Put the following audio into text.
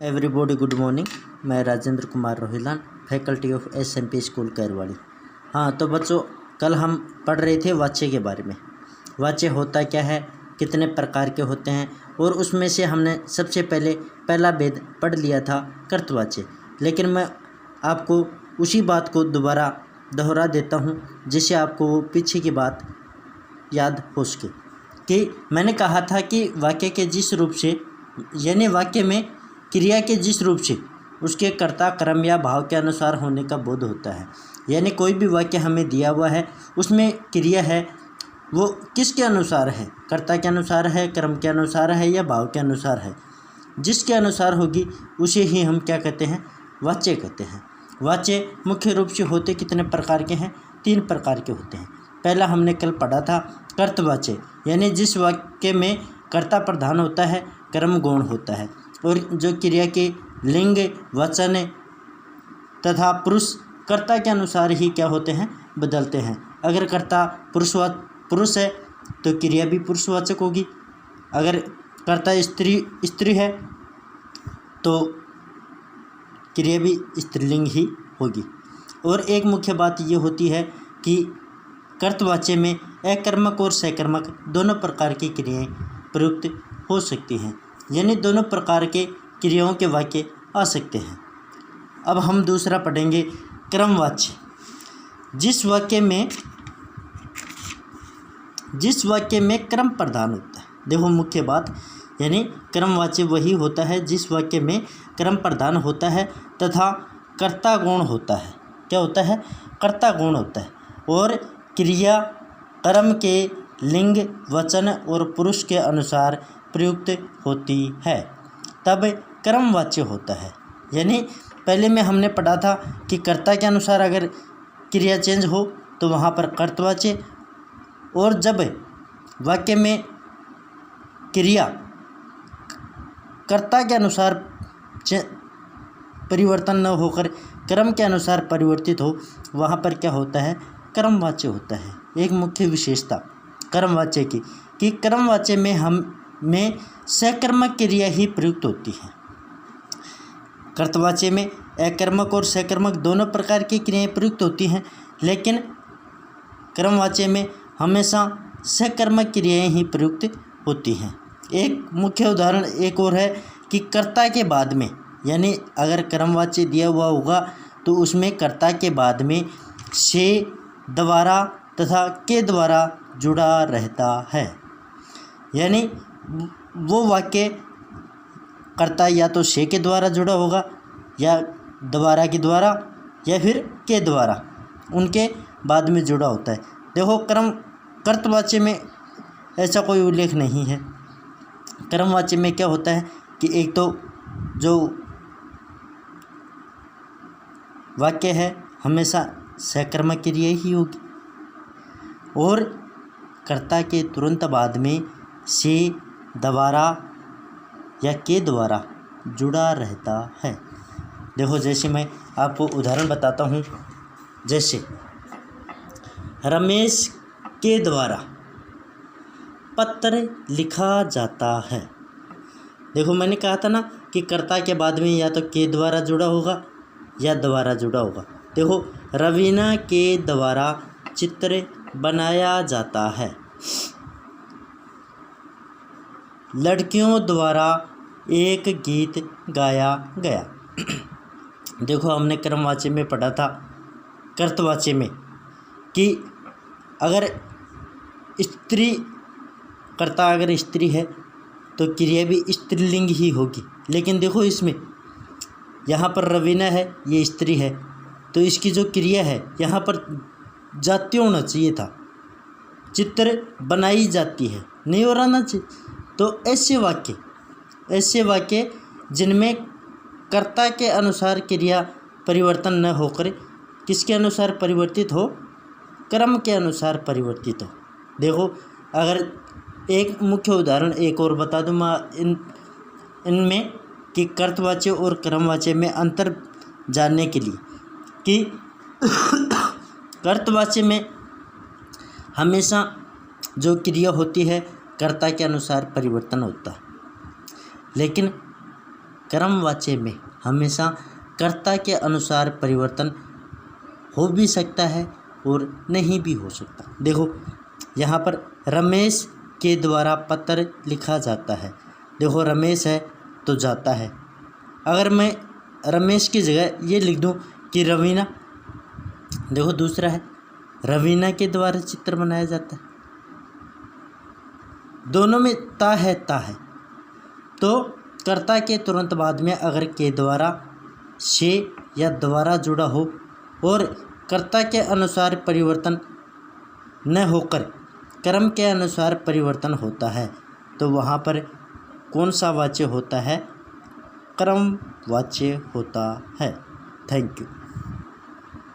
Everybody good morning. मैं Rajendra Kumar Rohilan, faculty of SMP school Kairwadi. हाँ तो बच्चों, कल हम पढ़ रहे थे वाच्य के बारे में। वाच्य होता क्या है, कितने प्रकार के होते हैं, और उसमें से हमने सबसे पहले पहला भेद पढ़ लिया था कर्तवाच्य। लेकिन मैं आपको उसी बात को दोबारा दोहरा देता हूँ जिससे आपको वो पीछे की बात याद हो सके। कि मैंने कहा था कि वाक्य के जिस रूप से, यानी वाक्य में क्रिया के जिस रूप से उसके कर्ता क्रम या भाव के अनुसार होने का बोध होता है। यानी कोई भी वाक्य हमें दिया हुआ है, उसमें क्रिया है वो किसके अनुसार है, कर्ता के अनुसार है, क्रम के अनुसार है या भाव के अनुसार है। जिसके अनुसार होगी उसे ही हम क्या कहते हैं, वाच्य कहते हैं। वाच्य मुख्य रूप से होते कितने प्रकार के हैं, 3 प्रकार के होते हैं। पहला हमने कल पढ़ा था कर्तवाच्य, यानी जिस वाक्य में कर्ता प्रधान होता है, क्रम गौण होता है, और जो क्रिया के लिंग, वचन तथा पुरुष कर्ता के अनुसार ही क्या होते हैं, बदलते हैं। अगर कर्ता पुरुष है तो क्रिया भी पुरुषवाचक होगी, अगर कर्ता स्त्री है तो क्रिया भी स्त्रीलिंग ही होगी। और एक मुख्य बात ये होती है कि कर्तवाच्य में अकर्मक और सकर्मक दोनों प्रकार की क्रियाएं प्रयुक्त हो सकती हैं, यानी दोनों प्रकार के क्रियाओं के वाक्य आ सकते हैं। अब हम दूसरा पढ़ेंगे क्रमवाच्य। जिस वाक्य में क्रम प्रधान होता है। देखो मुख्य बात, यानी क्रमवाच्य वही होता है जिस वाक्य में क्रम प्रधान होता है तथा कर्ता गौण होता है। क्या होता है, कर्ता गौण होता है, और क्रिया क्रम के लिंग, वचन और पुरुष के अनुसार प्रयुक्त होती है, तब क्रमवाच्य होता है। यानी पहले में हमने पढ़ा था कि कर्ता के अनुसार अगर क्रिया चेंज हो तो वहाँ पर कर्तवाच्य, और जब वाक्य में क्रिया कर्ता के अनुसार परिवर्तन न होकर क्रम के अनुसार परिवर्तित हो, वहाँ पर क्या होता है, क्रमवाच्य होता है। एक मुख्य विशेषता क्रमवाच्य की कि क्रमवाच्य में सकर्मक क्रिया ही प्रयुक्त होती है। कर्तवाच्य में अकर्मक और सकर्मक दोनों प्रकार की क्रियाएं प्रयुक्त होती हैं, लेकिन क्रमवाच्य में हमेशा सकर्मक क्रियाएं ही प्रयुक्त होती हैं। एक मुख्य उदाहरण एक और है कि कर्ता के बाद में, यानी अगर क्रमवाच्य दिया हुआ होगा तो उसमें कर्ता के बाद में से, द्वारा तथा के द्वारा जुड़ा रहता है। यानी वो वाक्य कर्ता या तो से के द्वारा जुड़ा होगा, या द्वारा के द्वारा, या फिर के द्वारा, उनके बाद में जुड़ा होता है। देखो कर्तवाच्य में ऐसा कोई उल्लेख नहीं है। क्रमवाच्य में क्या होता है कि एक तो जो वाक्य है हमेशा सकर्मक क्रिया ही होगी, और कर्ता के तुरंत बाद में से, द्वारा या के द्वारा जुड़ा रहता है। देखो जैसे मैं आपको उदाहरण बताता हूँ, जैसे रमेश के द्वारा पत्र लिखा जाता है। देखो मैंने कहा था ना कि कर्ता के बाद में या तो के द्वारा जुड़ा होगा या द्वारा जुड़ा होगा। देखो रवीना के द्वारा चित्र बनाया जाता है, लड़कियों द्वारा एक गीत गाया गया। देखो हमने क्रमवाच्य में पढ़ा था कर्तवाच्य में कि अगर कर्ता अगर स्त्री है तो क्रिया भी स्त्रीलिंग ही होगी। लेकिन देखो इसमें यहाँ पर रवीना है, ये स्त्री है, तो इसकी जो क्रिया है यहाँ पर जाती होना चाहिए था, चित्र बनाई जाती है, नहीं हो रहना चाहिए। तो ऐसे वाक्य जिनमें कर्ता के अनुसार क्रिया परिवर्तन न होकर किसके अनुसार परिवर्तित हो, क्रम के अनुसार परिवर्तित हो। देखो अगर एक मुख्य उदाहरण एक और बता दूँ मैं इनमें कि कर्तवाच्य और क्रमवाच्य में अंतर जानने के लिए, कि कर्तवाच्य में हमेशा जो क्रिया होती है कर्ता के अनुसार परिवर्तन होता है, लेकिन क्रमवाच्य में हमेशा कर्ता के अनुसार परिवर्तन हो भी सकता है और नहीं भी हो सकता। देखो यहाँ पर रमेश के द्वारा पत्र लिखा जाता है। देखो रमेश है तो जाता है। अगर मैं रमेश की जगह ये लिख दूँ कि रवीना, देखो दूसरा है रवीना के द्वारा चित्र बनाया जाता है। दोनों में ता है तो कर्ता के तुरंत बाद में अगर के द्वारा से या द्वारा जुड़ा हो और कर्ता के अनुसार परिवर्तन न होकर क्रम के अनुसार परिवर्तन होता है तो वहाँ पर कौन सा वाच्य होता है? क्रमवाच्य होता है। Thank you.